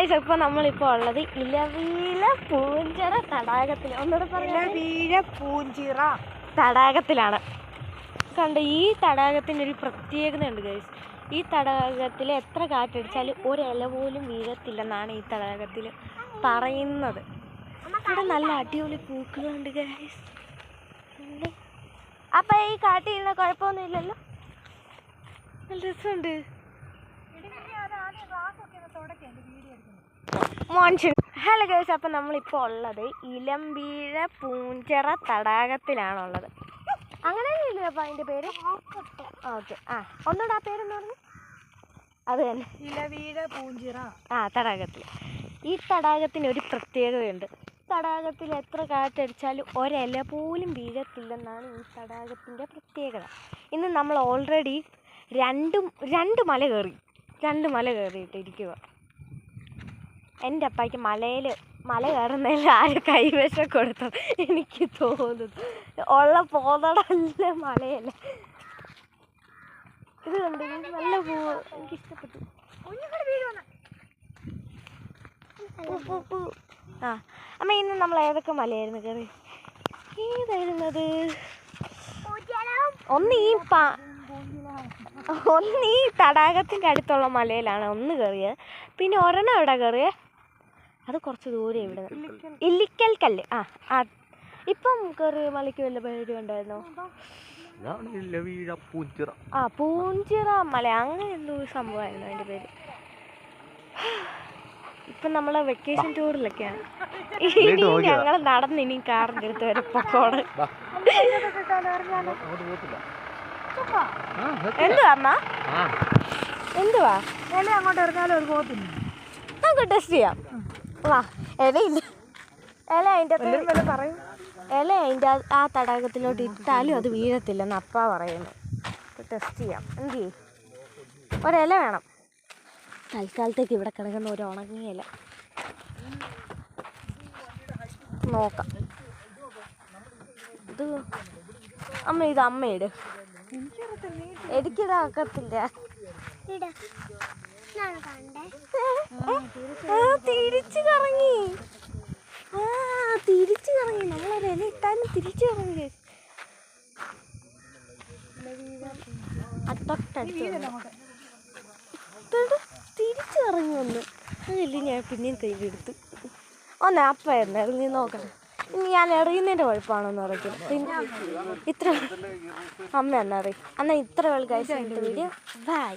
Guys, ഇപ്പോൾ നമ്മളിപ്പോൾ ഉള്ളത് ഇലവീഴ പൂഞ്ചിറ തടാകത്തിൽ. ഒന്നുകൂടെ പറയാം, ഇലവീഴ പൂഞ്ചിറ തടാകത്തിലാണ്. കണ്ട്, ഈ തടാകത്തിനൊരു പ്രത്യേകതയുണ്ട് ഗൈസ്. ഈ തടാകത്തിൽ എത്ര കാറ്റടിച്ചാലും ഒരില പോലും വീഴത്തില്ലെന്നാണ് ഈ തടാകത്തിൽ പറയുന്നത്. ഇവിടെ നല്ല അടിപൊളി പൂക്കളുണ്ട് ഗൈസ്. അപ്പം ഈ കാട്ടിൽ ഇരുന്ന കുഴപ്പമൊന്നുമില്ലല്ലോ, നല്ല രസമുണ്ട്. മോൺസൂൺ. ഹലോ ഗൈസ്, അപ്പം നമ്മളിപ്പോൾ ഉള്ളത് ഇലവീഴ പൂഞ്ചിറ തടാകത്തിലാണുള്ളത്. അങ്ങനെയല്ലേ അപ്പം അതിൻ്റെ പേര്? ഓക്കെ. ഒന്നുകൂടെ ആ പേരെന്ന് പറഞ്ഞു. അത് തന്നെ, ഇലവീഴ പൂഞ്ചിറ. തടാകത്തിൽ. ഈ തടാകത്തിന് ഒരു പ്രത്യേകതയുണ്ട്. തടാകത്തിൽ എത്ര കാറ്റടിച്ചാലും ഒരില പോലും വീഴത്തില്ലെന്നാണ് ഈ തടാകത്തിൻ്റെ പ്രത്യേകത. ഇന്ന് നമ്മൾ ഓൾറെഡി രണ്ട് മല കയറിയിട്ടിരിക്കുക. എൻ്റെ അപ്പായ്ക്ക് മല കയറുന്നതിൽ ആരും കൈവശം കൊടുത്തു എനിക്ക് തോന്നുന്നു. ഉള്ള പോന്നടല്ല മലയല്ല. ഇത് കണ്ടു, നല്ല പൂവ്, എനിക്കിഷ്ടപ്പെട്ടു. അമ്മ, ഇന്ന് നമ്മൾ ഏതൊക്കെ മലയായിരുന്നു കയറി? ഏതായിരുന്നത്? ഒന്ന് ഈ തടാകത്തിൻ്റെ അടുത്തുള്ള മലയിലാണ് ഒന്ന് കയറിയത്. പിന്നെ ഒരെണ്ണം എവിടെ കയറിയേ? അത് കുറച്ച് ദൂരെ ഇവിടെ, ഇല്ലിക്കൽ കല്ല്. ഇപ്പം കയറിയ മലയ്ക്ക് വല്ല പേരും ഉണ്ടായിരുന്നോ? പൂഞ്ചിറ മല, അങ്ങനെ എന്തോ സംഭവമായിരുന്നു അതിൻ്റെ പേര്. ഇപ്പം നമ്മളെ വെക്കേഷൻ ടൂറിലൊക്കെയാണ്. ഇനി ഞങ്ങൾ നടന്നിനി കാറിൻ്റെ അടുത്ത് വരെ പൊക്കോട്. എന്തുവാ അമ്മ? എന്തുവാ? അങ്ങോട്ട് ഇറങ്ങാലും ഒരു പോകത്തില്ല. നമുക്ക് ടെസ്റ്റ് ചെയ്യാം. വാ. ഇലയില്ല, ഇല അതിൻ്റെ ആ തടാകത്തിലോട്ട് ഇട്ടാലും അത് വീഴത്തില്ലെന്ന് അപ്പ പറയുന്നു. ടെസ്റ്റ് ചെയ്യാം. എന്ത് ചെയ്യും? ഒരില വേണം. തൽക്കാലത്തേക്ക് ഇവിടെ കിടക്കുന്ന ഒരു ഉണങ്ങിയ ഇല നോക്കാം. ഇത് അമ്മ ഇട്. എനിക്കിതാക്കത്തില്ല. തിരിച്ചു കറങ്ങി. നമ്മളൊരു ഇല ഇട്ടാലും തിരിച്ചു കറങ്ങി. തിരിച്ചു കറങ്ങി വന്ന് അതല്ലേ ഞാൻ പിന്നെയും കയ്യിലെടുത്ത് അപ്പം ഇറങ്ങി നോക്കട്ടെ. ഇനി ഞാൻ എറിയുന്നതിൻ്റെ കുഴപ്പമാണോന്ന് അറിയത്തില്ല. പിന്നെ ഇത്ര അമ്മ എന്നറിയും. എന്നാൽ ഇത്ര വേൾ കഴിച്ച വീഡിയോ ബൈ.